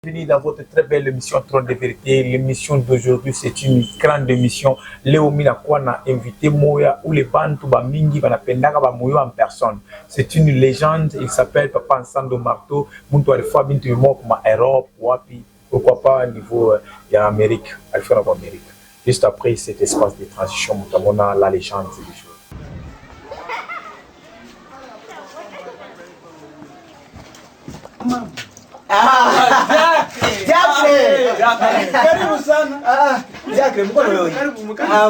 Bienvenue dans votre très belle émission Trône de Vérité. L'émission d'aujourd'hui, c'est une grande émission. Léo Minakwana invité Moya ou les Bantu Bamingi Banapendaka Bamoyo en personne. C'est une légende. Il s'appelle Papa Nsando Marteau. Muntu alifua bintu moko comme Europe, wapi, pourquoi pas au niveau Amérique, alifua en Amérique. Juste après cet espace de transition, nous avons la légende du jour. Karibu sana. Jacques, mko leo.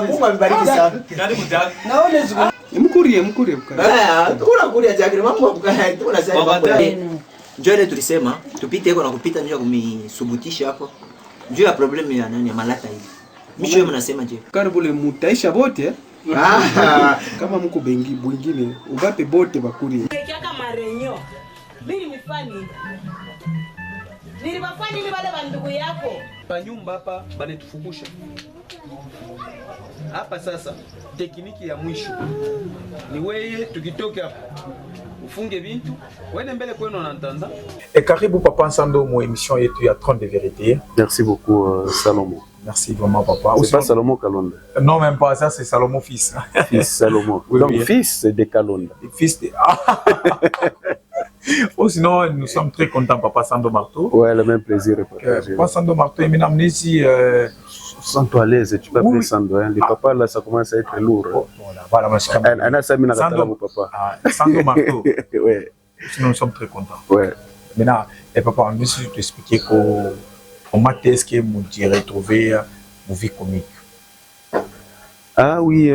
Mungu amebariki sana. Karibu Jacques. Naona siku. Mkurie mkaya. Kuna kuria Jacques, mambo mkaya. Tunasema mambo. Njoo ile tulisema tupite iko na kupita njoo kumisubutisha hapo. Njoo ya problem ya nani ya malata hii. Mimi wewe mnasema je? Karibu le mutaisha bote. Kama mko bengi bwingine uvape bote bakuri. Kaka marenyo. Mimi mifani. Nilibafanya nini wale bandugu yako? Banyumba hapa banetufungusha. Hapa sasa tekniki ya mwisho. Ni wewe tukitoke hapa. Ufunge bintu, wende mbele kwenu unantanda. Et karibu Papa Nsando mo émission yetu ya Trône de Vérité. Merci beaucoup Salomon. Merci vraiment Papa. C'est pas Salomon Kalonda. Non, même pas ça, c'est Salomon fils. Fils Salomon. Oui, donc oui. Fils de Kalonda. Fils de... Oh, sinon, nous sommes très contents, Papa Nsando Marteau. Ouais, le même plaisir est partagé. Papa Nsando Marteau, il m'a amené ici. Sens-toi à l'aise, tu peux appeler Oui. Sando. Hein. Les papas là, ça commence à être lourd. Oh, voilà, moi, je suis Anna Samina Katala, mon papa. Nsando Marteau. Ouais. Sinon, nous sommes très contents. Ouais. Maintenant, et papa, on veut juste t'expliquer comment est-ce que vous avez retrouvé vos vies comiques. Ah oui,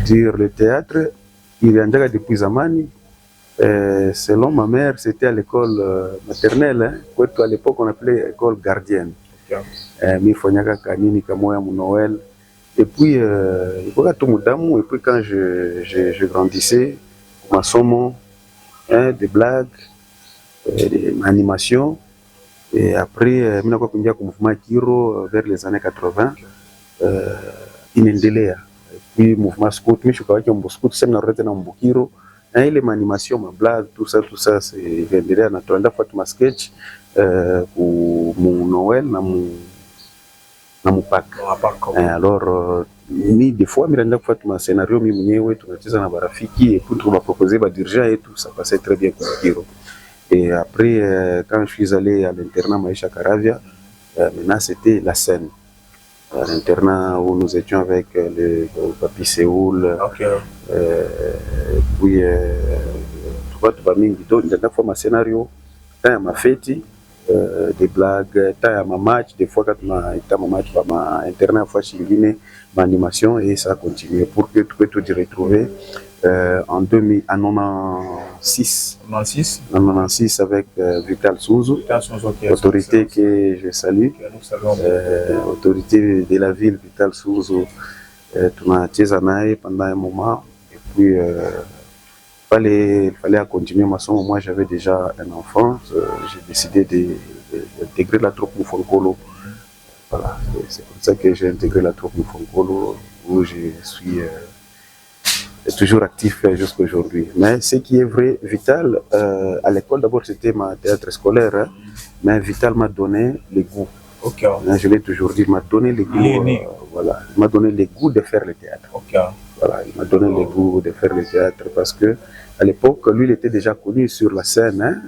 dire le théâtre, il y a déjà depuis Zamani. Selon ma mère, c'était à l'école maternelle. Hein. À l'époque, on appelait école gardienne. Mi fonyaka kanini kamoya mu Noël. Et puis, et puis quand je grandissais, ma somme, des blagues, des animations. Et après, je suis venu au mouvement Kiro vers les années 80. Inendelea. Et puis, mouvement scout, je suis venu au scout, je suis venu au Kiro. Et les animations, ma blague, tout ça, c'est Inendelea. On a fait un sketch pour mon Noël, na mon Pâques. Alors, ni des fois, je suis fait un scénario, je suis fait un barafiki, et puis je proposé des dirigeants et tout, ça passait très bien pour Kiro. Et après, quand je suis allé à l'internat Maïcha Caravia, maintenant c'était la scène. L'internat où nous étions avec le Papi Séoul, puis une fois ma scénario, ma fête, des blagues, ma match, des fois quand ma match, ma internat fois chingine, ma animation, et ça a continué pour que tu peux te retrouver en 96 avec Vital Souzou, autorité que je salue, autorité de la ville Vital Souzou, tu m'as tiré pendant un moment, et puis il fallait continuer ma somme. Moi j'avais déjà un enfant, j'ai décidé d'intégrer la troupe Moufonkolo. Voilà, c'est comme ça que j'ai intégré la troupe Moufonkolo, où je suis toujours actif jusqu'à aujourd'hui. Mais ce qui est vrai, Vital, à l'école d'abord c'était ma théâtre scolaire, hein, mais Vital m'a donné le goût. Je l'ai toujours dit, il m'a donné le goût. Voilà, il m'a donné le goût de faire le théâtre. Voilà, il m'a donné le goût de faire le théâtre parce que à l'époque, lui, il était déjà connu sur la scène. Hein,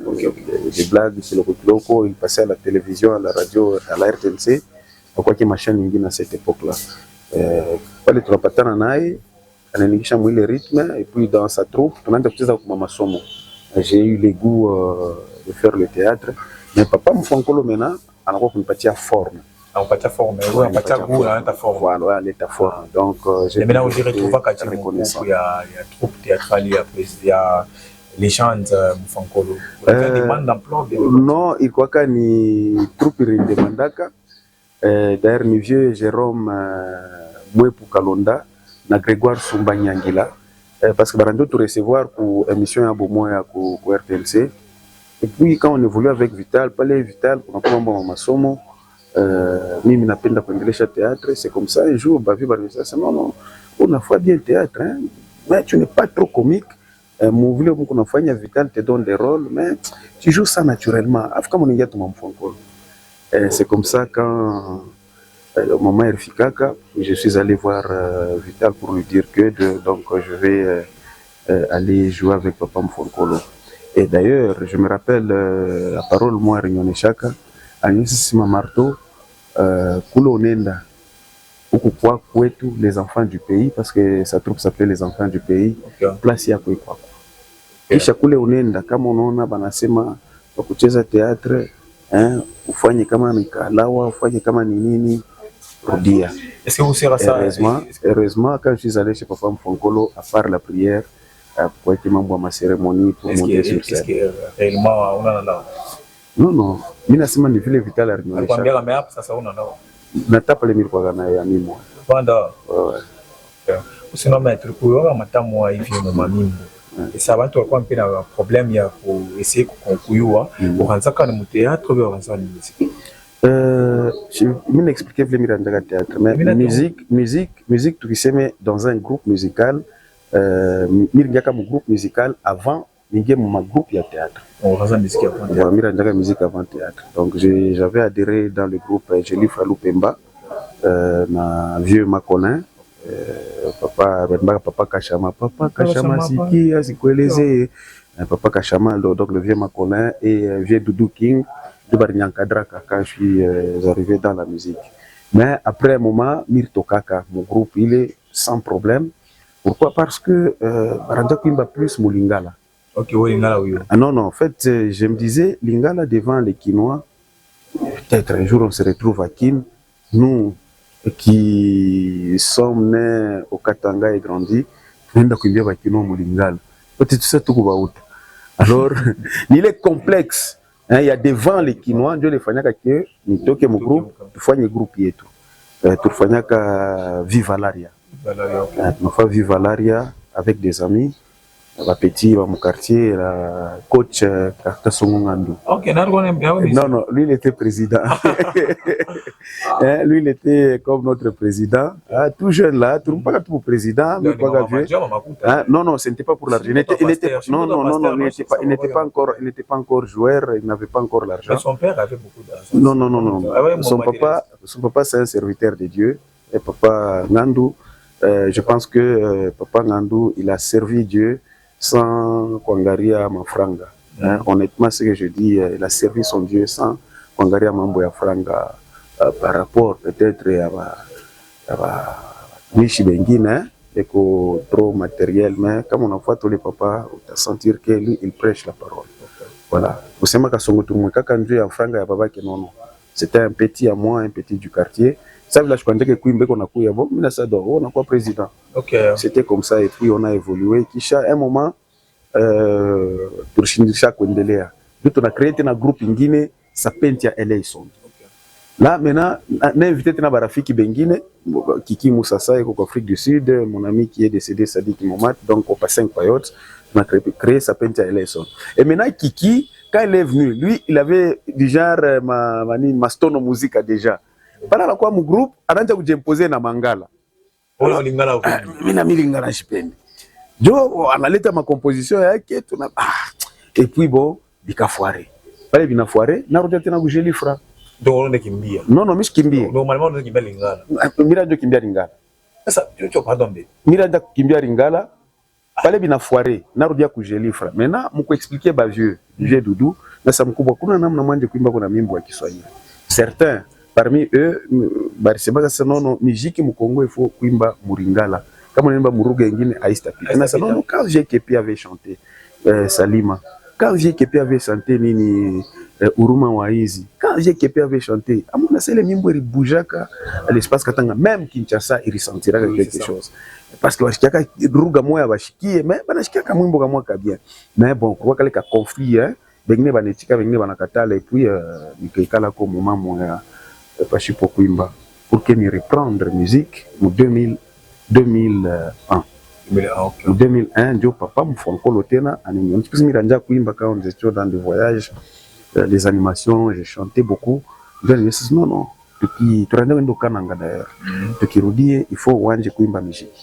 des blagues sur le Loco, il passait à la télévision, à la radio, à la RTNC. Quoi qu'il y ait ma chaîne à cette époque-là. Les trois patins en aïe. On a le rythme et puis dans sa troupe, j'ai eu le goût de faire le théâtre. Mais papa Moufonkolo maintenant, on a une petite forme. On pas ta forme, oui, on pas ta goût, ta forme. Voilà, l'état forme. Donc, j'ai maintenant on dirait trouver quand il y a troupe théâtrale, il y a légende Moufonkolo. Demande d'emploi. Non, il croit qu'il y a une troupe de Mandaka. D'ailleurs, le vieux Jérôme Mouepou Kalonda. Na Grégoire Sumba Nyangila, parce que Barando tout recevoir pour émission à Bomoya pour RTLC. Et puis quand on évolue avec Vital, parler Vital, on a commencé à masomo, mimi napenda kuendelesha théâtre, c'est comme ça un jour Bavi Barvisa, c'est non, on a fait bien théâtre, hein, mais tu n'es pas trop comique, vile mko nafanya Vital te donne des rôles, mais tu joues ça naturellement. Afrika mningia tu mamfonkolo. C'est comme ça quand au moment Erfikaka, je suis allé voir Vital pour lui dire que donc je vais aller jouer avec Papa Mfonkolo. Et d'ailleurs, je me rappelle la parole moi Réunion Chaka, Agnès Sima Marteau, Kulo Onenda. Pourquoi kwetu les enfants du pays, parce que sa troupe s'appelait les enfants du pays, place ya kwako. Kisha kule unaenda kama unaona banasema wakucheza théâtre, ufanye kama ni kalawa, ufanye kama ni nini, rudia. Est-ce que vous serez ça? Heureusement, quand je suis allé chez Papa Mfonkolo, à part la prière, pour être membre de ma cérémonie, pour monter sur scène. Est-ce que réellement on a là? Non, mina sema ni vile Vital Arnyolesha. Akwambia mais hapo sasa una là. Natapa le mille kwa na ya mimi. Banda. Ouais. Sinon maître kuyoga matamu wa hivi mama mimbo. Et ça va toi quoi un peu un problème ya pour essayer kuyua ukanza kana mu théâtre ou ukanza ni musique. Je vais expliquer vile miranda théâtre mais musique tu kiseme dans un groupe musical miranga mu groupe musical avant ninge mu groupe ya théâtre. On ukanza musique avant théâtre. Miranda musique avant théâtre. Donc j'avais adhéré dans le groupe Jeli Falou Pemba na vieux Macolin. Papa Kachama Siki asikueleze Papa Kachama donc le vieux Macolin et vieux Doudou King de Barinyankadra quand je suis arrivé dans la musique. Mais après un moment Mirto Kaka mon groupe il est sans problème. Pourquoi? Parce que Baranja Kimba plus mon lingala. OK, oui lingala oui. Ah non en fait je me disais lingala devant les Kinois, peut-être un jour on se retrouve à Kin, nous qui sommes nés au Katanga et grandis, tunaenda kuimbia bakino mulingala. Peut-être ça tout va. Alors, il est complexe. Il y a devant les Kinois, Dieu les fanyaka que ni toke mon groupe, tufanye groupe yetu. Tufanyaka Viva Laria. Nous faisons Viva Laria avec des amis. Va petit va mon quartier la coach Karta Songongandu. OK, non, lui il était président. Lui il était comme notre président, tout jeune là, tout pas tout président, mais pas vieux. Non, ce n'était pas pour l'argent. Il n'était pas encore joueur, il n'avait pas encore l'argent. Mais son père avait beaucoup d'argent. Non. Son papa c'est un serviteur de Dieu et papa Ngandou, je pense que papa Ngandou, il a servi Dieu sans Kwangaria Mafranga. Honnêtement, ce que je dis, il a servi son Dieu sans Kwangaria Mamboya Franga par rapport peut-être à Michi Bengine, et trop matériel, mais comme on a vu tous les papas, on va sentir que lui, il prêche la parole. Voilà. Vous savez que son quand Dieu a Franga, non. C'était un petit à moi, un petit du quartier. Ça veut dire que je suis on a quoi président. Okay. C'était comme ça et puis on a évolué. Kisha un moment pour Shindisha Kwendelea. Nous on a créé un groupe ingine ça pentia LA Sound. Là maintenant on a invité na barafiki bengine Kiki Moussassa en Afrique du Sud, mon ami qui est décédé Sadik Momat, donc on passe 5 périodes, on a créé ça pentia LA Sound. Et maintenant Kiki quand il est venu, lui il avait du genre ma stono musique déjà. Pendant quoi mon groupe anaanza kujimposer na Mangala. Wala lingala huko. Mimi lingala shipendi. Jo analeta ma composition yake tuna et puis bon bikafoire. Pale binafoire na roja tena kujeli fra. Donc on est kimbia. Non mishi kimbia. Normalement on est kimbia lingala. Mira ndio kimbia lingala. Sasa tu pardon be. Mira ndio kimbia lingala. Pale binafoire na roja kujeli fra. Maintenant mko expliquer ba vieux Doudou na sa mkubwa kuna namna mwanje kuimba kuna mimbo ya Kiswahili. Certains parmi eux, barisema ça non musique mu Congo il faut kuimba muringala. Comme on aime muruga ingine aistapita. Na ça non quand j'ai Kepi avait chanté Salima. Quand j'ai Kepi avait chanté nini Uruma Waizi. Quand j'ai Kepi avait chanté amona c'est les mimbo ri boujaka à l'espace katanga même Kinshasa il ressentira quelque chose. Parce que bashikaka ruga moya bashikie mais banashikaka mwimbo kama kabia. Mais bon kwa kale ka conflit bengine banetika bengine banakatala et puis nikaikala ko moment moya pas si pour kuimba pour que ni reprendre musique en 2001. 2001 ndio papa Mfonkolo tena ananiona parce que miranja kuimba quand on était dans des voyages les animations j'ai chanté beaucoup je me dis non tunaenda ndo kananga d'ailleurs tukirudie il faut uanje kuimba musique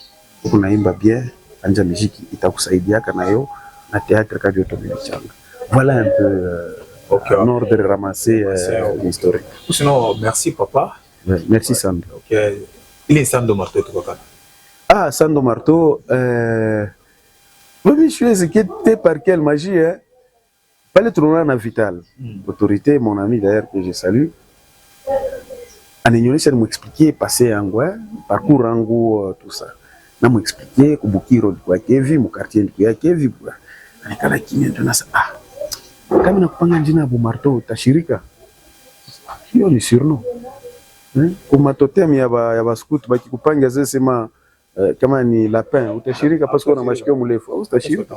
unaimba bien anja musique itakusaidia kana yo na théâtre Kadioto Milichanga. Voilà un peu en ordre ramassé l'historique. Sinon, merci papa. Ouais, merci Sando. Ok. Il est Sando Marteau tout cas. Ah, Sando Marteau, je suis exécuté par quelle magie, hein? Pas le tournoi na Vital. Autorité, mon ami d'ailleurs que je salue. Anenyonisha m'expliquer passé en quoi, parcours en go, tout ça. Na m'expliquer que Bukiro kwa Kevi, mon quartier kwa Kevi. Anikala kimya ndio nasa kama nakupanga jina Abu Marteau utashirika. Hiyo ni surnom. Kuma totem ya ba scout bakikupanga sema kama ni lapin utashirika parce qu'on a mashikio mrefu au utashirika.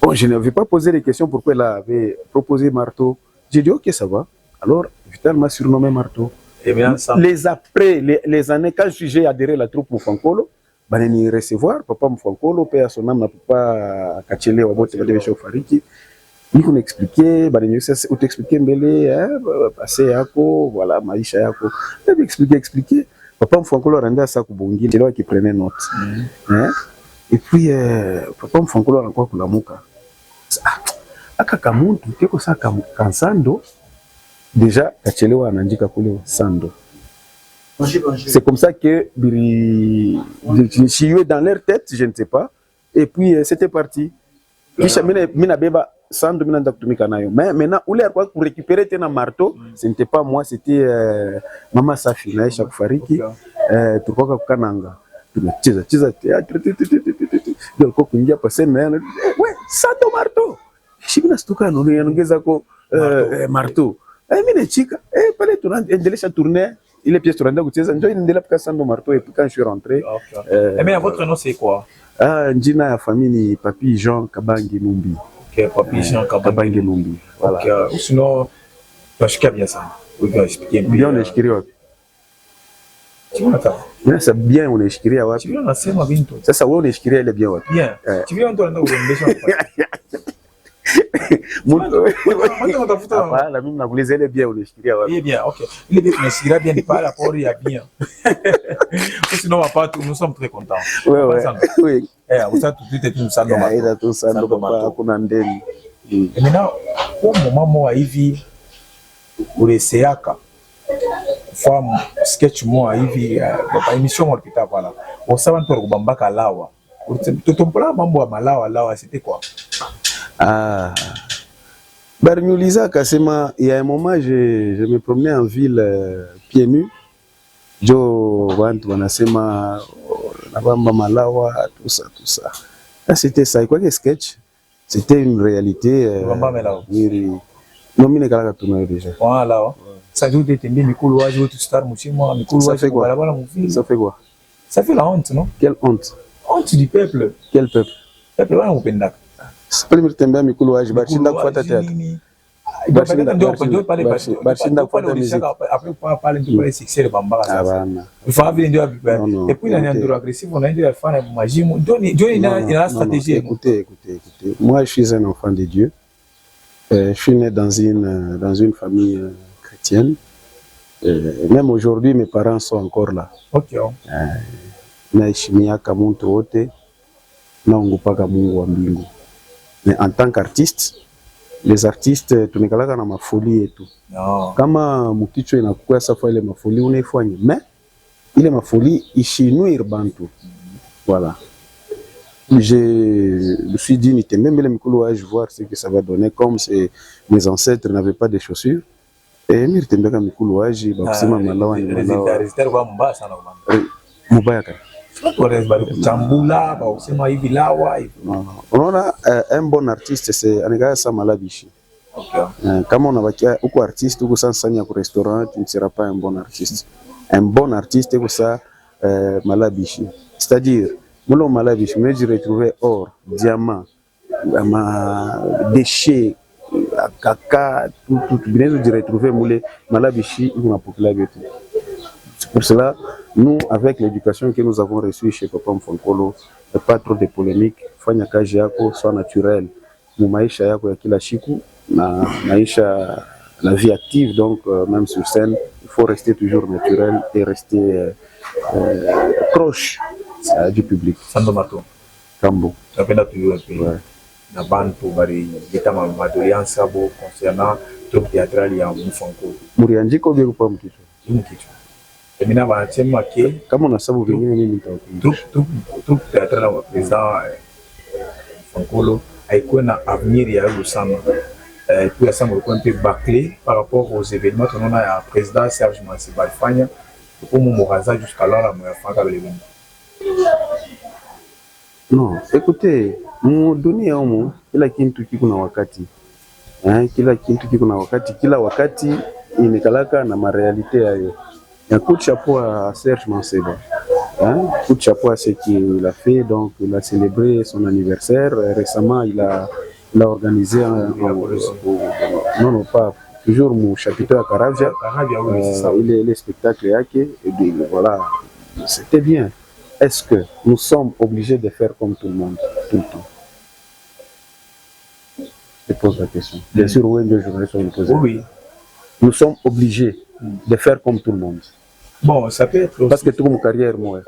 Bon, je n'avais pas posé les questions pourquoi elle avait proposé Marteau. J'ai dit ok ça va. Alors Vital m'a surnommé Marteau. Et bien ça. Les années quand j'ai adhéré à la troupe Moufankolo, banani recevoir papa Moufankolo père son âme na papa Kachele wa bote ba devesho fariki. Niko n'expliquer banani sasa utexpliquer mbele passé yako voilà maisha yako. Et expliquer papa Moufankolo renda ça kubongile leo qui prenait note. Et puis papa Moufankolo anakuwa kulamuka. Aka muntu keko sa kansando déjà Kachelewa anaandika kule Sando. C'est comme ça que je suis dans leur tête, je ne sais pas. Et puis c'était parti. Kisha mina beba Sando mina ndakutumika nayo. Mais maintenant où les pour récupérer tena Marteau, ce n'était pas moi, c'était Mama Safi naisha kufariki. Tulikuwa kukananga. Tunacheza théâtre. Ndio kwa kuingia pase na ouais, Sando Marteau. Shibina stuka no yanaongeza ko Marteau. Mimi chika pale tunaendelea tourner ile pièce tunaenda kucheza ndio inaendelea pika Sando Marteau et puis quand je suis rentré mais votre nom c'est quoi? Njina ya famille ni Papi Jean Kabangi Numbi. OK, Papi Jean Kabangi Numbi. Voilà. OK, sinon tu as bien ça. Vous pouvez expliquer un peu. Bien on est wapi? Tu vois ça? Bien c'est bien on est wapi? Tu viens nasema bintu. Sasa wewe unashikiria ile bien wapi? Bien. Tu viens ndo ndo urembesha. Hapana, mimi nakuuliza ile bia unashikilia wapi? Bien, OK. Ile bia unashikilia bien par rapport ya bien. Sinon papa nous sommes très contents. Oui. Vous ça tout est tout Sando Marteau. Ila tu Sando papa kuna ndeni. Et maintenant au moment moi hivi uleseaka forme sketch moi hivi kwa émission on voilà. On savait nto kubambaka lawa. Tutompola mambo ya malawa c'était quoi? Barniuliza Kasema, il y a un moment, je me promenais en ville pieds nus. Jo Bantu Wanasema, Nabamba Malawa, tout ça. Là, c'était ça. Et quoi que sketch, c'était une réalité. Nomine Kalaka Tournoy déjà. Voilà. Ça joue des tendés, Mikulu Waji, tout star, Mouchima, Mikulu Waji. Ça fait quoi? Ça fait la honte, non? Quelle honte? Honte du peuple. Quel peuple? Peuple, voilà, Moupendak. C'est pas le temps Mikulu Waji, Barchinda Kwata Théâtre. Barchinda Kwata musique. Après, on parle de le succès de Bambara. Il faut avoir une et puis, il y a un agressif, on a dit à faire une magie. Il a la stratégie. Écoutez. Moi, je suis un enfant de Dieu. Je suis né dans une famille chrétienne. Même aujourd'hui, mes parents sont encore là. Ok. Naishimia kamuntu wote naongopaka Mungu wa mbingu. Mais en tant qu'artiste, les artistes tumekalaka na mafoli yetu. Kama mukichwa inakuwa safa ile mafoli unaifanya, mais ile mafoli ishinuire bantu. Voilà. Je me suis dit ni même les Mikulu Waji voir ce que ça va donner, comme mes ancêtres n'avaient pas de chaussures. Et mimi nitembea Mikulu Waji bakusema malawa ni malawa. Résultat kwa mbaya sana kwa mubaya kana. Chambula ba usema hivi lawa hivi. Unaona un bon artiste c'est anigaya sa malabishi. Okay. Kama unabakia uko artiste uko sans sanya ku restaurant, tu ne seras pas un bon artiste. Un bon artiste uko sa malabishi. C'est-à-dire Moulon Malabishi, mais je retrouvais or, diamant, déchets, caca, tout. Bien sûr, je retrouvais Moulé Malabishi, il m'a populaire. C'est pour cela, nous, avec l'éducation que nous avons reçue chez Papa Mfonkolo, il n'y a pas trop de polémiques. Fanya kazi yako soit naturel. Mu maisha yako ya kila siku na maisha la vie active, donc même sur scène, il faut rester toujours naturel et rester proche du public. Sando Marteau. Kambo. Napenda tu ouais. na bantu bari bita madoléance abo concernant troupe théâtrale ya Mufankolo. Muriandiko bien kwa mkicho. Mkicho. Emina banasema ke kama unasabu vingine mimi nitawakumbusha. Troupe théâtrale wa président Mufankolo haikuwa na avenir ya Lusama. Puis ça me un peu bâclé par rapport aux événements que nous a président Serge Mansiba Fanya pour mon rasage jusqu'à là la fin avec l'événement. Non, écoutez, mon dunia humu kila kitu kiko na wakati. Kila kitu kiko na wakati, kila wakati imekalaka na maréalité yayo. Un coup de chapeau à Serge Mansiba. Coup de chapeau à ce qu'il a fait, donc il a célébré son anniversaire récemment, il a organisé non pas toujours mon chapitre à Karavia, les spectacles yake, et puis voilà, c'était bien. Est-ce que nous sommes obligés de faire comme tout le monde tout le temps? Je pose la question. Bien sûr, oui, les journalistes vont me poser. Oui. Nous sommes obligés de faire comme tout le monde. Bon, ça peut être aussi. Parce que tout mon carrière, moi.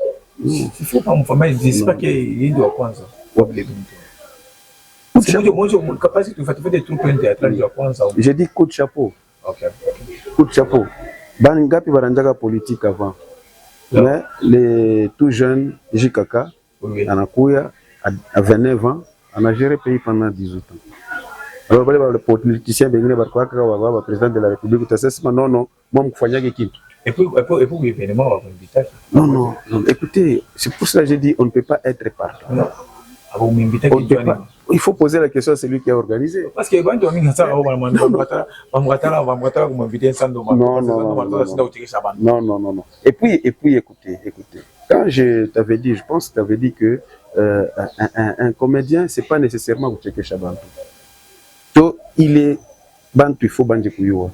Il faut pas me faire, mais je ne sais pas qu'il y a un point. J'ai dit coup de chapeau. Okay. Coup de chapeau. Bangapi baranjaka politique avant. Mais les tout jeunes, Jikaka, Anakuya, à 29 ans, on a géré le pays pendant 18 ans. Alors, les politiciens, les président de la République, non, non, moi, je fais quelque chose. Et puis l'événement, non, écoutez, c'est pour cela que j'ai dit on ne peut pas être partout. Il faut poser la question à celui qui a organisé. Parce que non. Et puis écoutez. Quand je t'avais dit, je pense que tu avais dit que un comédien, c'est pas nécessairement vous checker Chabantou. Donc, il est Bantu, il faut Bantu Kouyoua.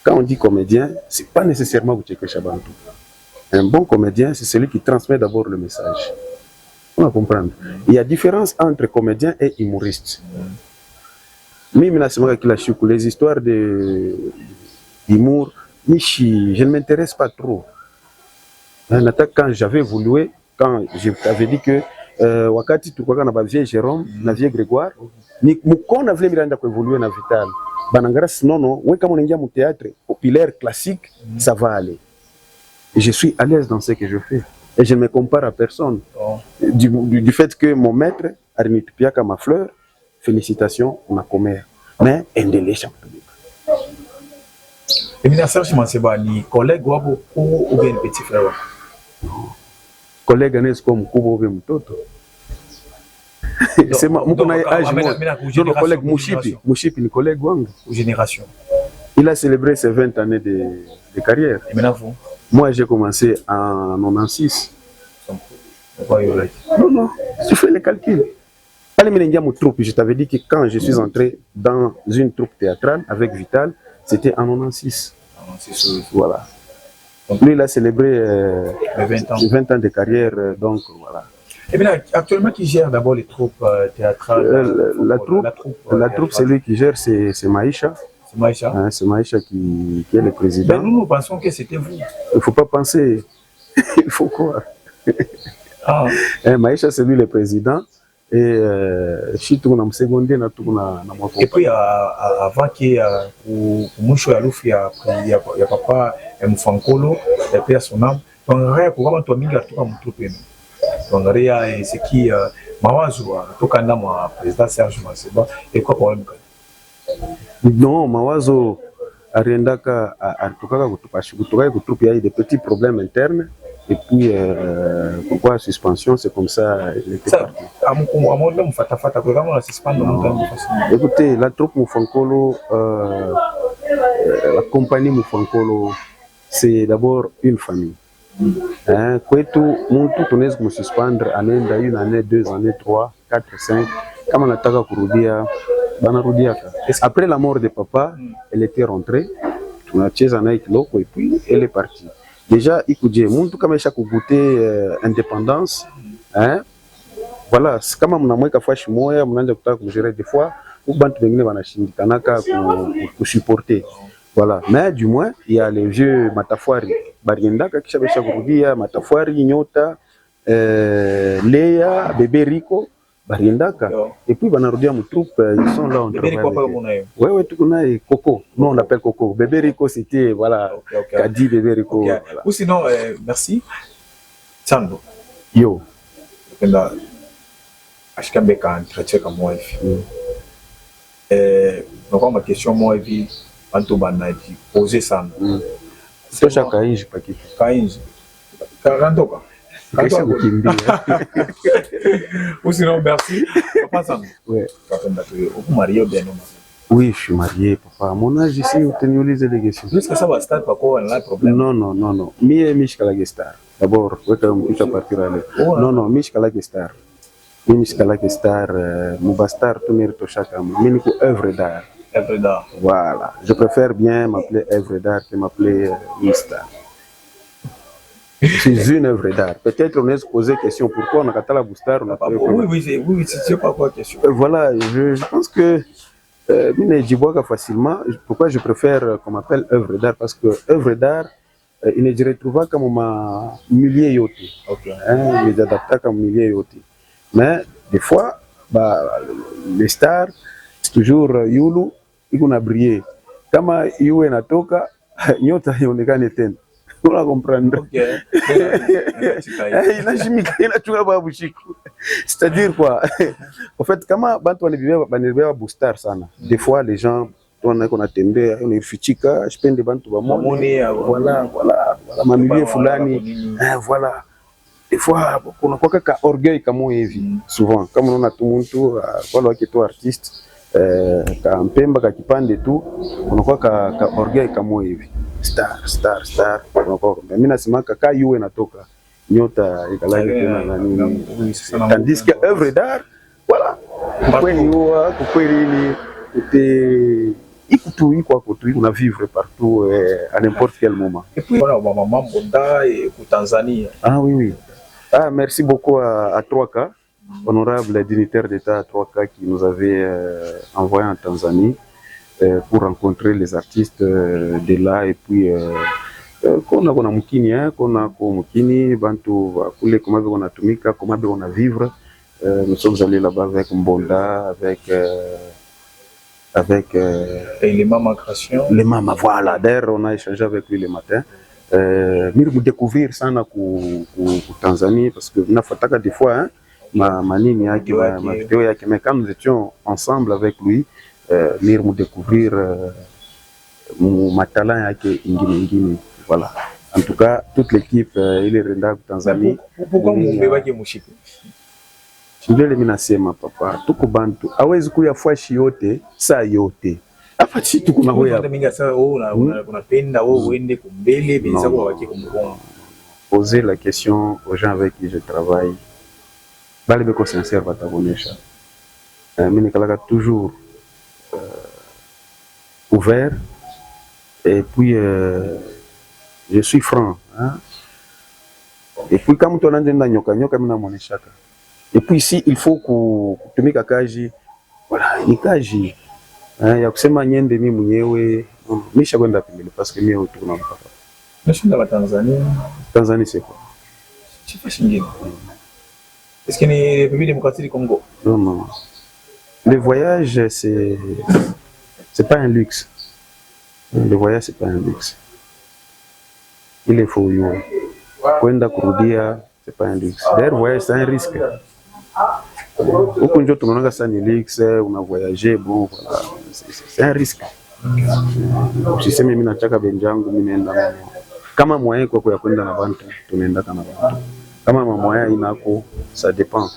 Quand on dit comédien, c'est pas nécessairement vous checker Chabantou. Un bon comédien, c'est celui qui transmet d'abord le message. On va comprendre. Il y a différence entre comédien et humoriste. Même les histoires d'humour, je ne m'intéresse pas trop. Quand j'avais voulu, quand je t'avais dit que wakati tulikuwa na vieux Jérôme, na vieux Grégoire, ni mukona vile miranda kwa évoluer na Vital. Banangara sinono, ouais comme on ingia mu théâtre populaire classique, ça va aller. Et je suis à l'aise dans ce que je fais. Et je ne me compare à personne. Du fait que mon maître, Arimit Piaka, ma fleur, félicitations, on a commis. Mais un délai chaque public. Et bien, Serge Mansiba, ni collègue ou bien petit frère? Collègue n'est-ce comme Kubo ou bien Moutoto? C'est mon âge. Non, collègue Mouchipi, ni collègue Wang. Génération. Il a célébré ses 20 années de carrière. Et maintenant, vous? Moi, j'ai commencé en 96. Non, tu fais les calculs. Je t'avais dit que quand je suis entré dans une troupe théâtrale avec Vital, c'était en 96. Voilà. Donc, lui, il a célébré 20 ans de carrière. Donc, voilà. Et bien, actuellement, qui gère d'abord les troupes théâtrales? La troupe, c'est lui qui gère, c'est Maïcha. C'est Maïcha qui est le président. Ben nous pensons que c'était vous. Il ne faut pas penser. Il faut quoi? Maïcha, c'est lui le président. Et si tu as secondé, et puis avant qu'il y ait Moucho Yalouf, il y a papa Mufankolo, et puis à son âme, on aurait pour toi minga tout comme troupe. On aurait ce qui Mawazo, tout quand même président Serge Mansiba, et quoi problème? Non, Mawazo Ariendaka a des petits problèmes internes. Et puis, pourquoi suspension? C'est comme ça. Écoutez, la troupe Mufankolo, la compagnie Mufankolo, c'est d'abord une famille. Kwetu, mtu tunaweza kumsuspendre anaenda une année, 2 années, 3, 4, 5. Kama nataka kurudia, banarudia. Après la mort de papa, elle était rentrée. Tunacheza naye kiloko et puis elle est partie. Déjà, écoutez, mtu kama isha kugoûter indépendance, voilà, kama mnamweka fashi moya, mnaanza kutaka kugérer des fois, ou bantu wengine wanashindikanaka supporter. Voilà, mais du moins, il y a les vieux Matafwari, Bariendaka kisha besha kurudia, Matafwari, Nyota, Leia, Bébé Rico, bariendaka et puis banarudia mu troupe, ils sont là on travaille. Ouais, tu connais Coco. Nous on l'appelle Coco. Bébé Rico c'était voilà, Kadi Bébé Rico. Voilà. Ou sinon merci. Sando. Yo. Penda ashikambeka entretien comme moi ici. Donc ma question moi ici bantu banaji poser ça. C'est chaque inji pas qui. Kainji. Karandoka. Ou sinon, merci. Papa Sando. Ouais. Vous mariez ou bien non? Oui, je suis marié, papa. À mon âge ici, vous tenez les délégations. Plus que ça va stade, pas quoi, on a un problème. Non. Mishkala Gestar. D'abord, tu vas partir à l'air. Non, Mishkala Gestar. Mishkala Gestar, Moubastar, Tonir Toshaka, Minikou œuvre d'art. Œuvre d'art. Voilà. Je préfère bien m'appeler œuvre d'art que m'appeler Mistar. C'est une œuvre d'art. Peut-être on est posé question pourquoi on a Katala Boustar. Oui, c'est pas quoi question. Voilà, je pense que je vois facilement. Pourquoi je préfère qu'on m'appelle œuvre d'art? Parce que œuvre d'art, il ne se retrouve comme ma milieu yoté. Il est adapté comme milieu yoté. Mais des fois, les stars, c'est toujours Yulu, il a brillé. Comme Yulu Natoka, Nyota Yonekane Ten. On va comprendre. C'est-à-dire quoi? En fait, comment on est boostar sana. Des fois, les gens, on a tendé, on est fichika, je peine des bantu voilà, ma milieu fulani, voilà. Des fois, on a quoi qu'un orgueil comme on est souvent, comme on a tout le monde, voilà, qui est artiste, quand Pemba qui pend de tout, on a quoi qu'un orgueil comme on est star. Mimi nasema kaka yue natoka nyota ikalaki tena nani, tandis que œuvre d'art voilà kukweli on a vivre partout à n'importe quel moment. Et puis voilà maman Bonda et au Tanzanie. Ah oui. Ah merci beaucoup à 3K, honorable dignitaire d'État 3K qui nous avait envoyé en Tanzanie. Pour rencontrer les artistes de là et puis qu'on a mukini bantu kule comment on a tumika comment on a vivre. Nous sommes allés là-bas avec Mbonda, avec les mamas création. Les mamas, voilà. D'ailleurs on a échangé avec lui le matin. Nous découvrir ça na ku Tanzanie parce que nafataka des fois ma nini yake ma vidéo yake, mais quand nous étions ensemble avec lui venir me découvrir ma talent yake ingine. Voilà. En tout cas, toute l'équipe il est rendable Tanzanie. Pourquoi vous mbebaki mushiki? Chindele mimi nasema papa, tuko bantu hawezi kuya fashi yote saa yote. Hapa chi tuko na hoya. Minga sasa unapenda wewe uende kumbele benza kwa waki kumkongo. Poser la question aux gens avec qui je travaille. Bali beko sincère batabonesha. Mimi nikalaka toujours ouvert et puis je suis franc et puis comme tu as nenda nyoka mimi namoneshaka et puis ici il faut kutumika kaji voilà ni kaji ya kusema nyende mimi mwenyewe nisha kwenda pembeni parce que mimi tuko na mpaka nashinda wa Tanzanie c'est quoi chifa shingine est-ce que ni République démocratique du Congo? Non le voyage c'est pas un luxe. Le voyage c'est pas un luxe. Il est faux yo. Kwenda kurudia c'est pas un luxe. D'ailleurs voyage c'est un risque. Huko ndio tunaona ça ni luxe, on a voyagé bon voilà, c'est un risque. Usiseme mimi nataka benjangu mimi naenda kama moyen kwa kwenda na bantu tunaenda kana bantu. Kama moyen inako ça dépend.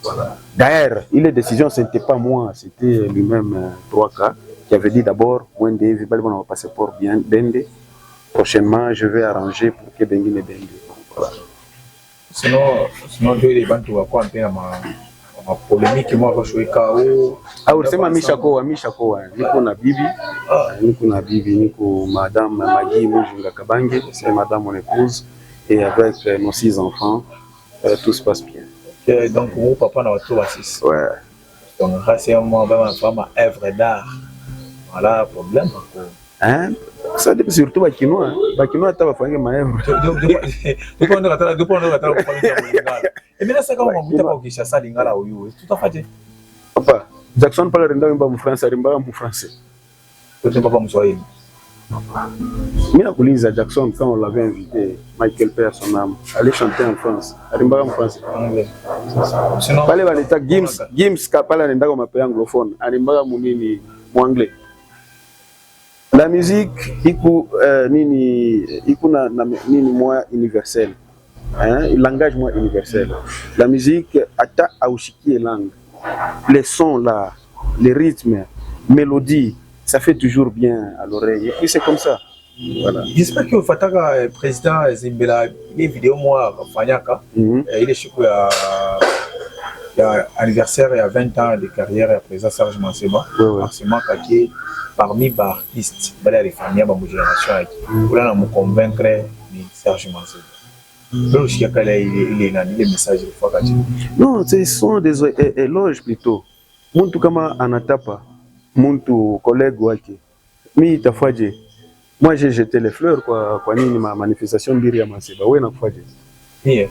Voilà. D'ailleurs, les décisions c'était pas moi, c'était lui-même 3K. Qui avait dit d'abord, moi, mon passeport bien bende. Prochainement, je vais arranger pour que Bengi ne bende. Voilà. Sinon, les banques tu vas quoi un peu ma polémique moi va jouer KO. Ah, c'est ma Mishako, niko na bibi, niko madame Magui Mujinga Kabange, c'est madame mon épouse et avec nos 6 enfants, tout se passe bien. Okay, donc mon papa n'a pas tout assisté. Ouais. Donc c'est moi ma femme œuvre d'art. Voilà problème encore. Hein? Ça dépend surtout bakinois, bakinois taba fanya maèvre. Depuis on a Et maintenant ça quand on goûte pas au Kinshasa lingala oyo. Tout à fait. Papa, Jackson parle rimba mu français, rimba mu français. Toi tu pas mu Swahili. Mina kuliza Jackson quand on l'avait invité, Michael père son âme, aller chanter en France. Rimba en français. Anglais. Sinon pale baleta Gims kapala nenda ko mape anglophone, rimba mu nini mu anglais. La musique iku nini moi universel. Hein, le langage moi universel. La musique ata aouchiki langue. Les sons là, les rythmes, mélodies, ça fait toujours bien à l'oreille. Et puis c'est comme ça. Voilà. J'espère que Fataka président Zimbela les vidéos moi Fanyaka, il est chez quoi il y a anniversaire il y a 20 ans de carrière et à présent Serge Manseba. C'est moi qui parmi les artistes, les familles de ma génération pour là me convaincre de Serge Manseba. Non, ce sont des éloges plutôt. Muntu kama anatapa, muntu collègue wake. Mi tafaje. Moi j'ai jeté les fleurs kwa nini ma manifestation mbiri ya Manseba. Wewe nakufaje? C'est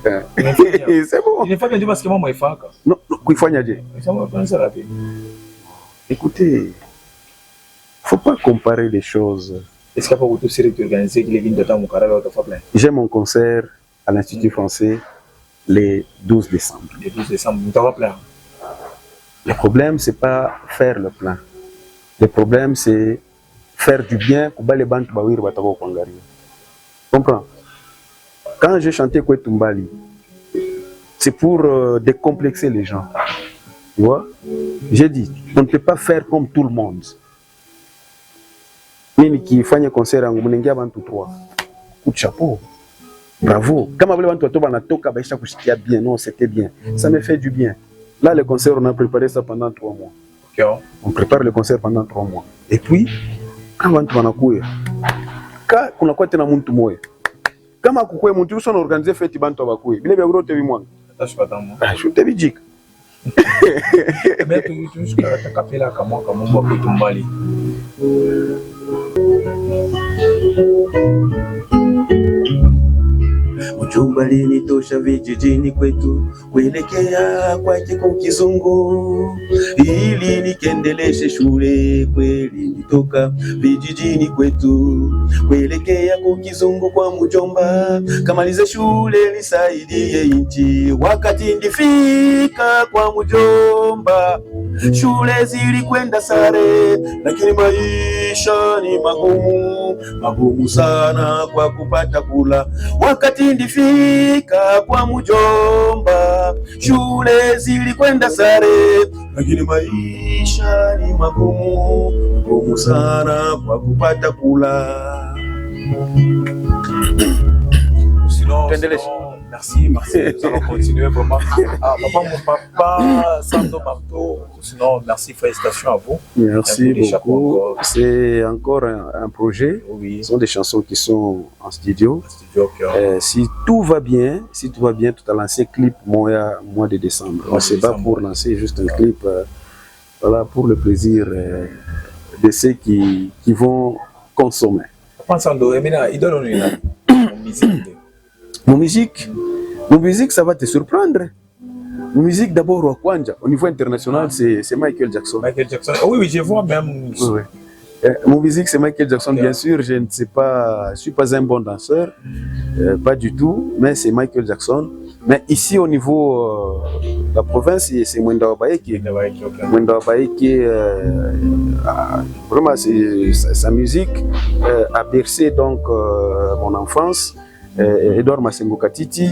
bon. Il ne faut pas dire parce que moi ifaka. Non, kuifanya je? Ça va penser rapide. Écoutez, faut pas comparer les choses. Est-ce qu'il y a pas tout série organisé qui les vignes de temps mon carré au Tafaplein? J'ai mon concert à l'Institut français le 12 décembre. Le 12 décembre, nous t'avons plein. Le problème, c'est pas faire le plein. Le problème, c'est faire du bien pour les banques bawir batako kwangari. Comprends? Quand j'ai chanté Kwetumbali, c'est pour décomplexer les gens. Tu vois? J'ai dit, on ne peut pas faire comme tout le monde. Mimi qui fait un concert en Gumunengia bantu 3. Coup de chapeau. Bravo. Comme vous voulez, bien, non, c'était bien. Ça me fait du bien. Là, le concert, on a préparé ça pendant 3 mois. Okay. On prépare le concert pendant 3 mois. Et puis, quand on a coué, quand on a coué, on a monté moé. Quand on a coué, on a organisé fête bantu va coué. Il est bien gros, tu es moi. Je suis pas dans moi. Je suis tébidjik. Mais tu jusqu'à ta capella comme moi pour Tumbali. Mjomba alinitosha vijijini kwetu kuelekea kwake kwa Kizungu ili nikendeleshe shule. Kweli nitoka vijijini kwetu kuelekea kwa Kizungu kwa mjomba, kamalize shule nisaidie nchi. Wakati ndifika kwa mjomba, shule zilikwenda sare, lakini maisha ni magumu sana kwa kupata kula. Wakati ndifika kwa mjomba, shule zilikwenda sare, lakini maisha ni magumu sana kwa kupata kula. Merci, nous allons continuer vraiment. Papa, mon papa, Santo Marto. Sinon, merci, félicitations à vous. Merci beaucoup. C'est encore un projet. Oui. Ce sont des chansons qui sont en studio. Si tout va bien, tout à lancer clip mois de décembre. On se bat pour lancer juste un clip, voilà, pour le plaisir de ceux qui vont consommer. Mon musique, ça va te surprendre. Mon musique, d'abord, au niveau international, c'est Michael Jackson. Michael Jackson. Oh, oui, je vois même. Oui. Mon musique, c'est Michael Jackson, bien sûr. Je ne sais pas, je suis pas un bon danseur, pas du tout, mais c'est Michael Jackson. Mais ici, au niveau de la province, c'est Mwenda Wabaeke. Mwenda Wabaeke, vraiment, sa musique a bercé donc mon enfance. Edouard Masengo Katiti,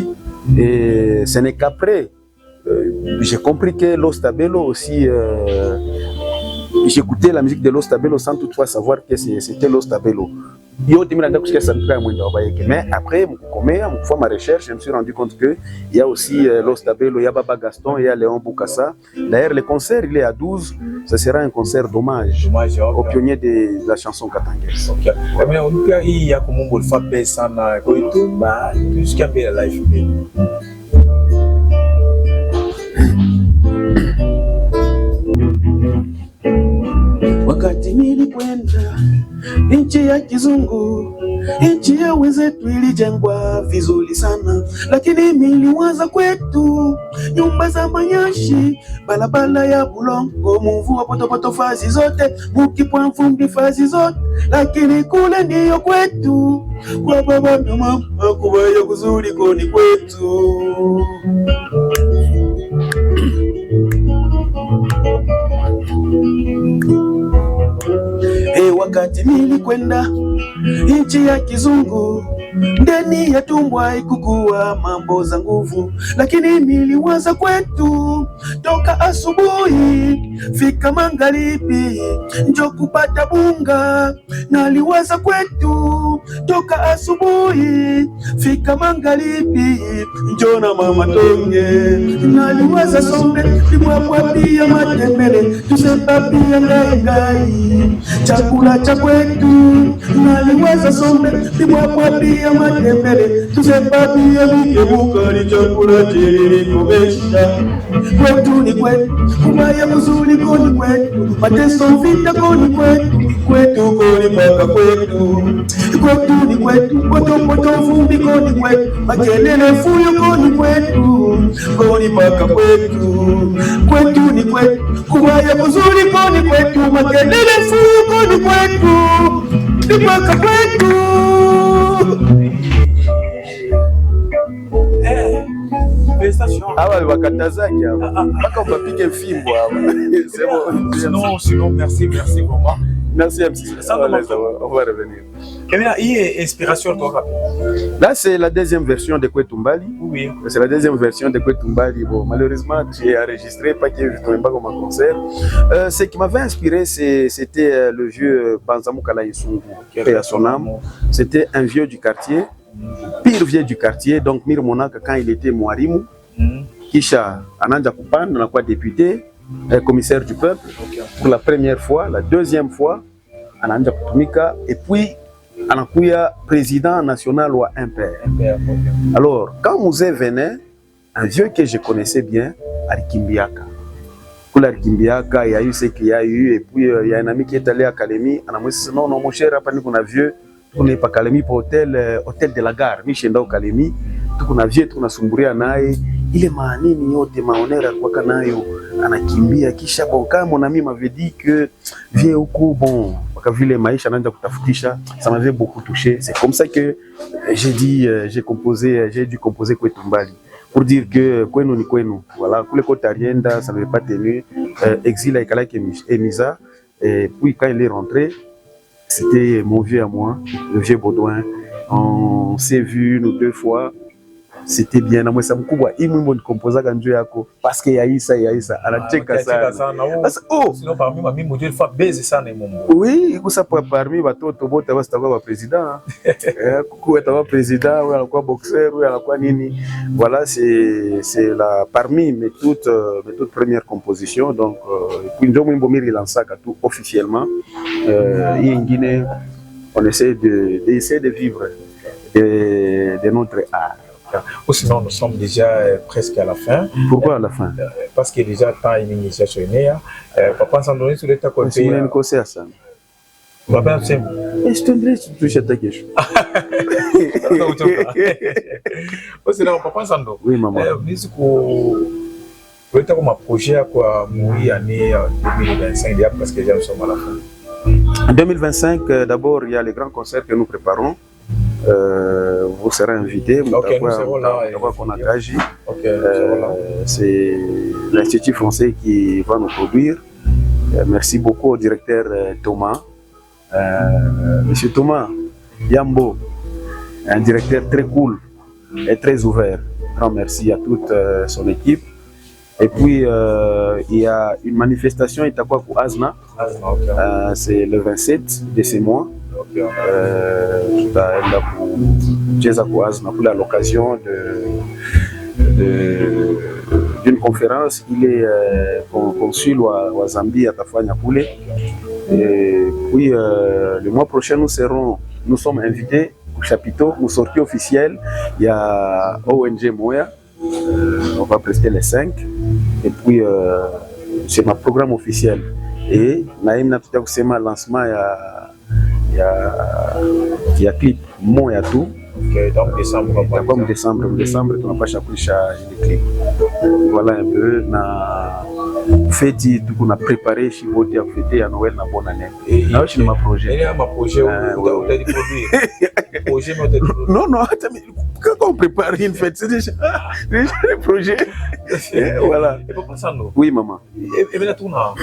et ce n'est qu'après j'ai compris que Los Tabelo aussi, j'écoutais la musique de Los Tabelo sans toutefois savoir que c'était Los Tabelo. Mais après, ma recherche, je me suis rendu compte qu'il y a aussi Los Tabelo, il y a Baba Gaston, il y a Léon Boukassa. D'ailleurs, le concert, il est à 12. Ce sera un concert d'hommage aux pionniers de la chanson katangaise. Il y a comme on fait ça, wakati nilikwenda nchi ya Kizungu Nchi ya wenzetu ilijengwa vizuri sana, lakini miliwaza kwetu nyumba za manyashi, balabala ya bulongo, mvua potopoto fazi zote, mukipwa mvumbi fazi zote, lakini kule ndiyo kwetu, kwa baba na mama kubaya kuzuri koni kwetu. Wakati nilikwenda nchi ya kizungu, ndani ya tumbo haikukuwa mambo za nguvu, lakini niliwaza kwetu toka asubuhi fika magharibi njo kupata bunga. Naliwaza kwetu toka asubuhi fika magharibi njo na mama tonge. Naliwaza sombe limwapwa pia matembele tusepa pia ngai chakula cha kwetu. Naliwaza sombe limwapwa pia matembele tusepa pia mikebuka ni chakula chiri komesha. Kwetu ni kwetu, kubaya kuzuri koni kwetu, mateso vita koni kwetu, kwetu koni mpaka kwetu. Kwetu ni kwetu, poto poto vumbi koni kwetu, makelele fuyo koni kwetu, koni mpaka kwetu. Kwetu ni kwetu, kubaya kuzuri koni kwetu, makelele fuyo koni kwetu, mpaka kwetu. Ah ouais, wakatazaki hapa mpaka ukapige fimbo hapa. Sinon merci vraiment. Merci MC. On va revenir. Quelle est l'inspiration de toi? Là c'est la deuxième version de Kwetumbali. Oui. C'est la deuxième version de Kwetumbali. Bon, malheureusement j'ai enregistré pas que je tombais pas comme un concert. Ce qui m'avait inspiré c'était le vieux Banzamou Kala Isungu, qui à son âme. C'était un vieux du quartier. Pire vieux du quartier, donc Mir Monaka quand il était Mwarimu, kisha ananja kupanda na kwa député, commissaire du peuple pour la première fois, la deuxième fois ananja kutumika et puis anakuya président national wa MPR. Alors quand Mouzé venait, un vieux que je connaissais bien, Arikimbiaka. Pour Arikimbiaka, il y a eu ce qu'il y a eu et puis il y a un ami qui est allé à Kalemi, anamwisi non mon cher hapa niko na vieux. Tuko pa Kalemi pa hôtel de la gare, mishenda Kalemi, tuko na vie tuko nasumburia naye ile maanini yote maonera kwa nayo anakimbia kisha bon kama mon ami m'avait dit que vie huko bon kwa vile maisha anaanza kutafutisha, ça m'avait beaucoup touché. C'est comme ça que j'ai dû composer Kwetumbali pour dire que kwenu ni kwenu, voilà, kule kota rienda ça n'avait pas tenu, exil à Ikalaki Emisa, et puis quand il est rentré c'était mon vieux à moi, le vieux Baudouin. On s'est vu nous 2 fois. C'était bien. Na mwesa mkubwa hii mwimbo nikompoza kanjo yako parce que yaisa anacheka sana. Oh, sinon parmi ma mimi module fa baiser sana mwimbo. Oui, ikusa parmi batoto bote basta kwa président. Kuku etawa président ou anakuwa boxeur ou anakuwa nini. Voilà, c'est la parmi mes toutes premières compositions, donc puis ndio mwimbo miri lansaka tout officiellement. Hii ingine on essaie de vivre de notre art. Ou sinon nous sommes déjà presque à la fin. Pourquoi à la fin? Parce que déjà temps initiation est papa s'endonner sur l'état côté. C'est une conseil ça. Papa c'est je te dirais tu touches à ta question. Ou sinon papa s'endonner. Oui maman. Musico l'état comme projet quoi mourir année 2025 déjà parce que déjà nous sommes à la fin. En 2025 d'abord il y a les grands concerts que nous préparons. Vous serez invités. Okay, nous serons là. C'est l'Institut français qui va nous produire. Merci beaucoup au directeur Thomas. Monsieur Thomas Yambo, un directeur très cool et très ouvert. Grand merci à toute son équipe. Et puis il y a une manifestation Itakwaku Azna. C'est le 27 de ce mois. Tutaenda kucheza kwa Azna kule à l'occasion d'une conférence. Il est consul wa Zambie atafanya kule. Et puis le mois prochain nous sommes invités au chapiteau, nous sortie officielle. Il y a ONG Moya. On va prester les 5. Et puis c'est ma programme officiel. Et naimna tutakusema lancement il y a clip Mo ya tout. Ok, donc décembre. Comme décembre, tu n'as pas chaque les clips. Voilà un peu. Na fête tout qu'on a préparé chez vous à fêter à Noël na bonne année. Et là je ma projet. Et là ma projet où tu as des produits. Projet mais tu as non, quand on prépare une fête, c'est déjà le projet. Voilà. Et papa Sando. Oui maman. Et bien tu as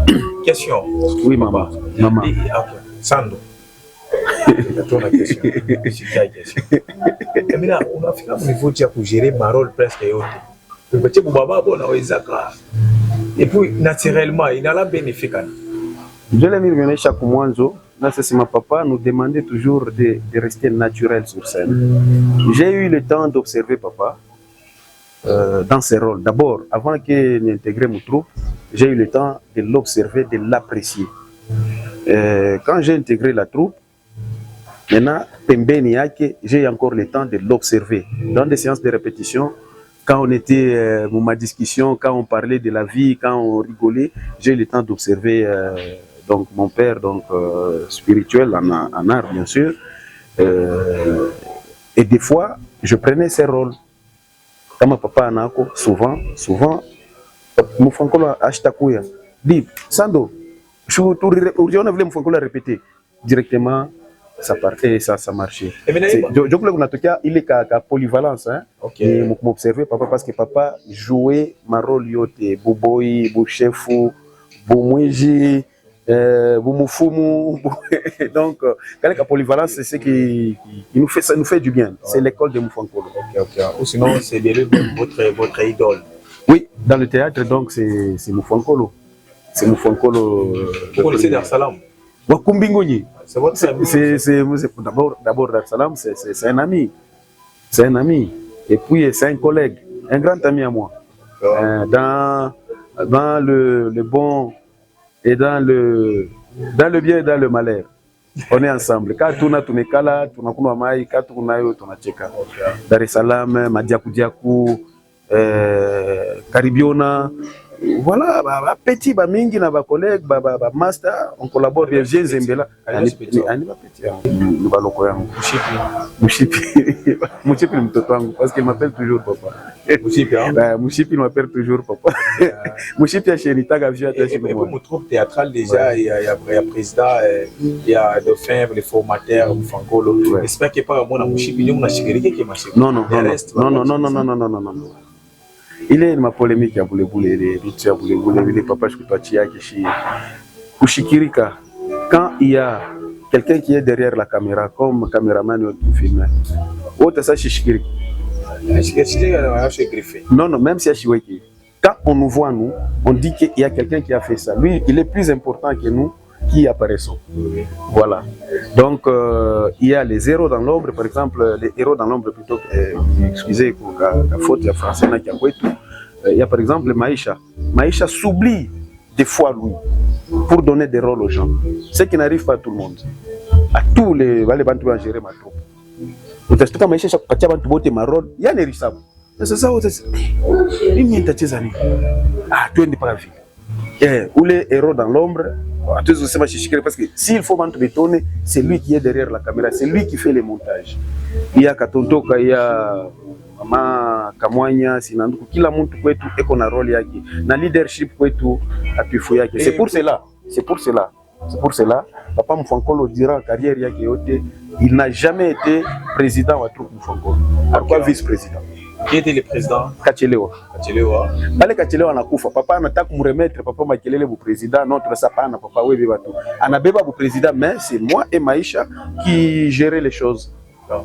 une question. Oui maman. Maman. Ok. Sando. Tu as une question. Et bien on a fait un niveau pour gérer ma rôle presque et autres. Le petit Baba bon a Isaka. Et puis naturellement il a la bénéfique. Je l'ai mis chaque mois. C'est ma papa nous demandait toujours de rester naturel sur scène. J'ai eu le temps d'observer papa dans ses rôles. D'abord, avant qu'il n'intègre mon troupe, j'ai eu le temps de l'observer, de l'apprécier. Quand j'ai intégré la troupe, maintenant, j'ai encore le temps de l'observer. Dans des séances de répétition, quand on était dans ma discussion, quand on parlait de la vie, quand on rigolait, j'ai eu le temps d'observer donc mon père, donc spirituel en art bien sûr. Et des fois, je prenais ses rôles. Quand mon papa anako, souvent, mon franco achetakuya. Dit, Sando, je voulais mon franco répéter directement. Ça partait, ça marchait. Je crois qu'on a tout cas, il est qu'à polyvalence. Hein? Okay. M'observer papa parce que papa jouait ma rôle yote, Boboy, Bouchefou, Boumouiji, Boumoufoumou. Donc, quand la polyvalence, c'est ce qui nous fait, ça nous fait du bien. Ouais. C'est l'école de Moufouankolo. Ok. Ou sinon, c'est votre idole. Oui, dans le théâtre, donc c'est Moufouankolo. C'est Moufouankolo. Vous connaissez Dar Salam? Wakumbingoni. C'est d'abord Dar Salam, c'est un ami. C'est un ami. Et puis c'est un collègue, un grand ami à moi. Dans le bon et dans le bien et dans le malheur. On est ensemble. Quand tu es kala, tu as kuna mai, quand tu es tu as cheka. Dar es Salaam, Madiakou Diakou, Caribiona. Voilà, petit, mingi na ba collègue, master, on collabore bien. Viens Zembela. Ani ba petit. Nous ba loko yangu. Mushipi mtoto wangu parce qu'il m'appelle toujours papa. Mushipi m'appelle toujours papa. Mushipi a chéri taga via ta chez moi. Mon troupe théâtral déjà, il y a président, il y a Dauphin, les formateurs, Moufouankolo. J'espère que pas moi na Mushipi, nous na chikeri qui marche. Non. Il est ma polémique à boule les papas qui Kushikirika. Quand il y a quelqu'un qui est derrière la caméra, comme caméraman ou filmeur, autre ça Shikirika. Non, même si Shiweki. Quand on nous voit, nous, on dit qu'il y a quelqu'un qui a fait ça. Lui, il est plus important que nous qui apparaissons. Voilà. Donc, il y a les héros dans l'ombre, par exemple, les héros dans l'ombre plutôt, excusez pour la faute, il y a français, il y a par exemple Maïcha. Maïcha s'oublie des fois, lui, pour donner des rôles aux gens. Ce qui n'arrive pas à tout le monde. À tous les bantu à gérer ma troupe. Parce que quand Maïcha a ma rôle, il y a des risques. C'est ça, tu n'es pas vie. Ou les héros dans l'ombre, parce que s'il faut bétonner, c'est lui qui est derrière la caméra, c'est lui qui fait les montages. Il y a Katontoka, il y a Mama Kamwanya, Sinanduku, kila muntu kwetu eko na role yake, na leadership kwetu apifu yake. C'est pour cela, Papa Moufouankolo dira en carrière yake yote, il n'a jamais été président de troupe Moufouankolo. Pourquoi vice-président? Qui était le président? Kachelewa. Pale Kachelewa anakufa. Papa anataka kumremettre papa Makelele bu président. Non, tu ne sais pas, papa wewe batu. Anabeba bu président, mais c'est moi et Maïcha qui géraient les choses.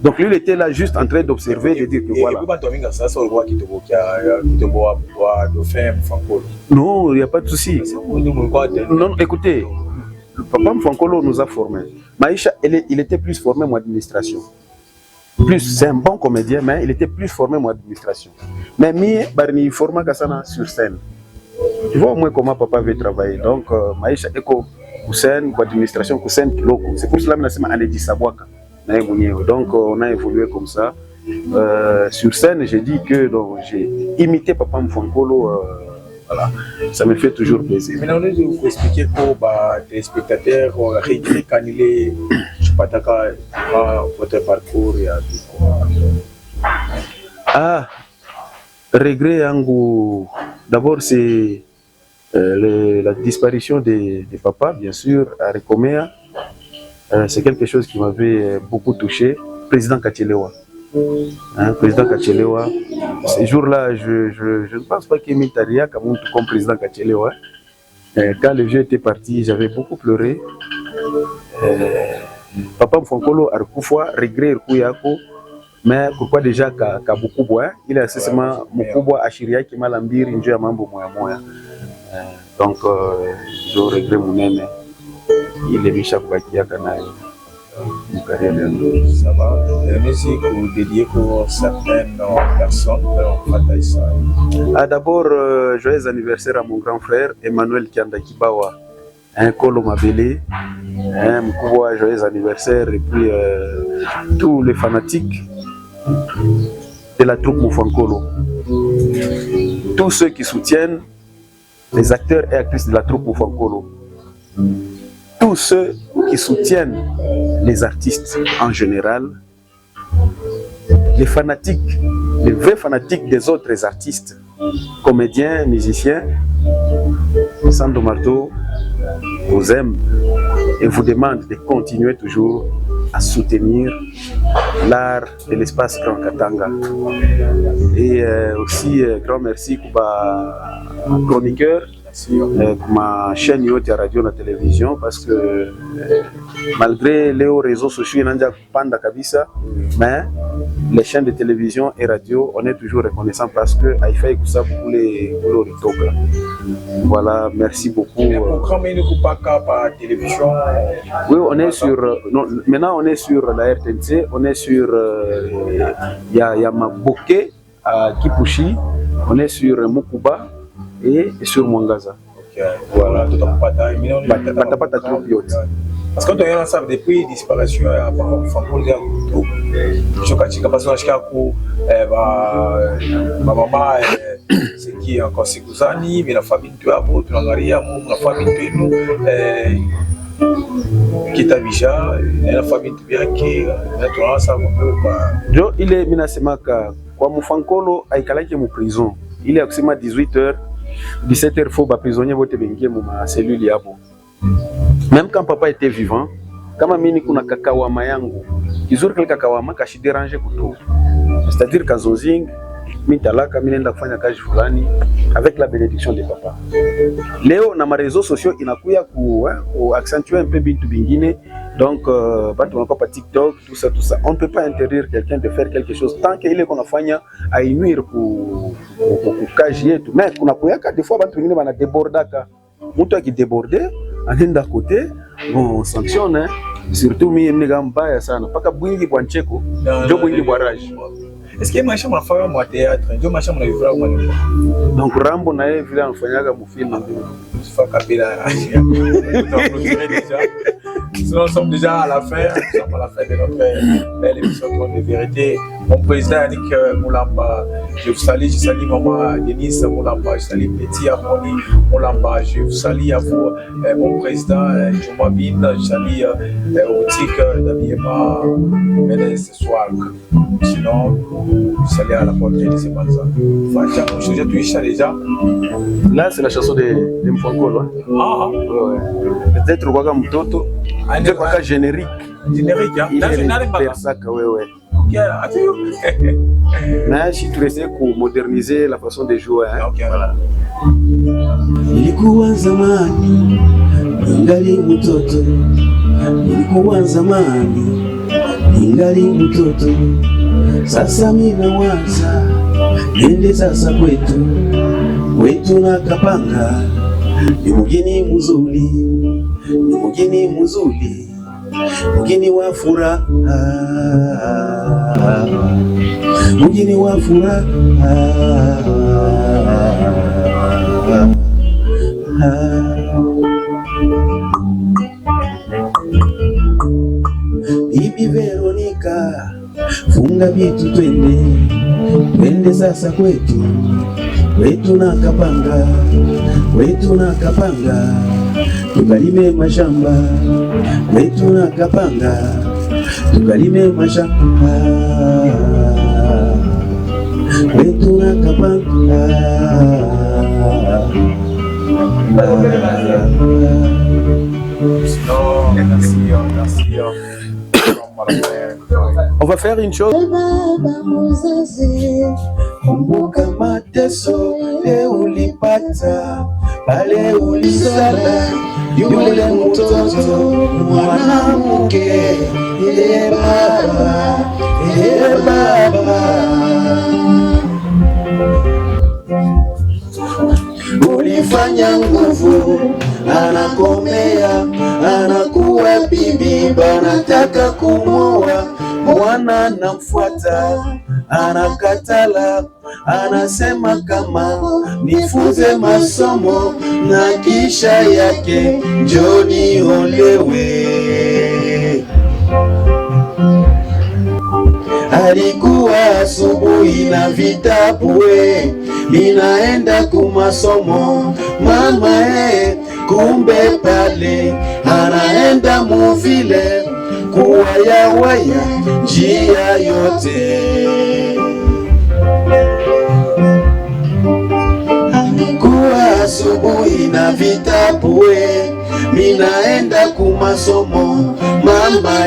Donc lui, il était là juste en train d'observer, de dire que voilà. Non, il n'y a pas de souci. Non, écoutez, le papa Moufouankolo nous a formés. Maïcha, il était plus formé en administration. C'est un bon comédien, mais il était plus formé en administration. Mais il formé sur scène. Tu vois au moins comment papa veut travailler. Donc, Maïcha Eko, Koussen, administration, Koussen, Kiloko. C'est pour cela que je suis dit Sabouaka. Donc, on a évolué comme ça. Sur scène, j'ai dit que j'ai imité papa Moufouankolo. Voilà, ça me fait toujours plaisir. Maintenant, je vais vous expliquer pour les spectateurs, quand il est pataka votre parcours ya regret yangu d'abord c'est la disparition de papa, bien sûr, à Rekomea. C'est quelque chose qui m'avait beaucoup touché. Président Kachelewa. Président Kachelewa. Ces jours-là, je ne pense pas qu'il m'ait arrivé comme président Kachelewa. Quand le vieux était parti, j'avais beaucoup pleuré. Papa Mfonkolo a regret Rukuyako. Mais pourquoi déjà Kabukubwa, il a nécessairement Mukubwa Ashiria qui m'a lambir une joie mambo moya. Donc je regrette mon aîné. Il est Michel Bakia Kanaï. Ça va. Merci pour dédier pour certaines personnes. D'abord, joyeux anniversaire à mon grand frère Emmanuel Kiandakibawa. Un Kolo Mabele. Mukubwa, joyeux anniversaire. Et puis tous les fanatiques de la troupe Moufankolo. Tous ceux qui soutiennent les acteurs et actrices de la troupe Moufankolo. Tous ceux qui soutiennent les artistes en général. Les fanatiques, les vrais fanatiques des autres artistes, comédiens, musiciens. Sando Marteau vous aime et vous demande de continuer toujours à soutenir l'art de l'espace Grand Katanga. Et aussi grand merci pour ma chroniqueur, pour ma chaîne yote à radio et à la télévision, parce que malgré les réseaux sociaux, mais les chaînes de télévision et radio, on est toujours reconnaissant parce que Aïfaï Koussa pour les Ritoka. Voilà, merci beaucoup. Oui, on est sur. Non, maintenant, on est sur la RTNC, on est sur Yamaboke à Kipushi, on est sur Mukuba et sur Mwangaza. Voilà, tout en bataille. Parce que quand on est ensemble depuis la disparition, ma maman, c'est qui encore Sikuzani, mais la famille de Abo, la famille de nous, Kitabisha, la famille de Biaki, naturellement, ça va. Il est Minasemaka, quoi, Moufankolo, a écalé mon prison. Il est actuellement 18h, 17h, il faut que prisonnier vote bengi ma cellule yabo. Même quand papa était vivant, kama mimi kuna kakawama yangu, kizuri kile kakawama kashi déranger kuto. C'est-à-dire kazozing, mimi talaka mimi nenda kufanya kazi fulani avec la bénédiction de papa. Leo na ma réseaux sociaux inakuya ku accentuer un peu bitu bingine. Donc batu wanakopa TikTok, tout ça. On ne peut pas interdire quelqu'un de faire quelque chose tant qu'il est qu'on a fanya à inuire pour kaji yetu. Mais kuna kuyaka des fois batu wengine bana débordaka. Mtu akidéborder anaenda côté, bon, on sanctionne, hein. Surtout mimi mniga mbaya sana paka bwingi bwa ncheko ndio bwingi bwa rage. Est-ce que maisha mnafanya mu théâtre ndio maisha mnavivra kwa nini? Donc Rambo na yeye vile anafanyaga mu film ndio Mustafa Kabila. Nous sommes déjà à la fin, nous sommes à la fin de notre belle émission de vérité. Mon président Yannick Moulamba, je vous salue, je salue maman Denise Moulamba, je salue Petit Amoni Moulamba, je vous salue à vous, mon président Jumabine, je salue boutique d'habillement Ménez ce soir. Sinon, je salue à la portée de ces mansas. Je suis déjà. Là, c'est la chanson de Mfonkolo. Ah, ouais. Peut-être quoi comme Toto. C'est quoi générique? Générique, hein? Ouais. Mais je suis stressé pour moderniser la façon de jouer. Hein? Okay. Voilà. Nilikuwa zamani ningali mtoto, nilikuwa zamani ningali mtoto, sasa mimi nawaza nende sasa kwetu na Kapanga, ni mgeni mzuri, ni mgeni mzuri, mgeni wa furaha, mgeni wa furaha. Bibi Veronica, funga vitu twende sasa kwetu na Kapanga, tukalime mashamba wetu na Kapanga, tukalime mashamba wetu na Kapanga. On va faire une chose. Kumbuka mateso ulipata pale ulisala yule mtoto mwanamke. Baba, baba, ulifanya nguvu, anakomea, anakuwa bibi, banataka kumoa, mwana namfuata, anakatala, anasema kama nifunze masomo na kisha yake njoni olewe. Alikuwa asubuhi na vitabu ninaenda kumasomo mama kumbe pale anaenda muvile kuwayawaya njia yote. Alikuwa asubuhi na vitabu ninaenda kumasomo mama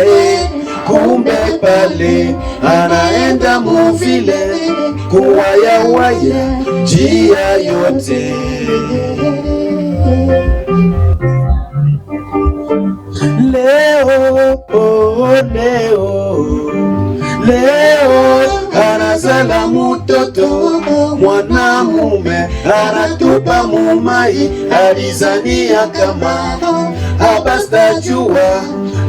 kumbe pale anaenda muvile kuwayawaya njia yote. Leo, leo anazala mutoto mwanamume, anatupa mumai, alizania kama abastajua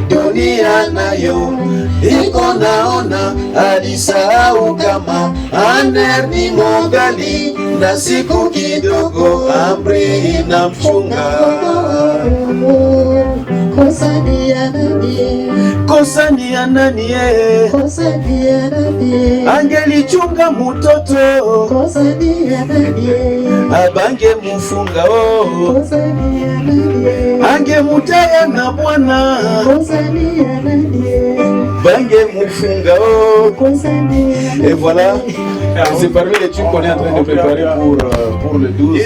dunia nayo iko naona, alisahau kama aner ni mogali na siku kidogo amri inamchunga. Kosa ni ya nani? Angelichunga mutoto, abange mufunga ange mutaya na bwana, bange mufunga Et voilà, c'est parmi les trucs qu'on est en train de préparer pour le 12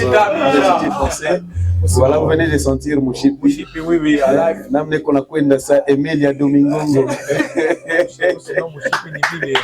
français. Voilà, vous venez de sentir Mushipi. Mushipi, oui, oui, alive. Namne kona kwenda sa Emilia Domingongo. Mushipi ni vile.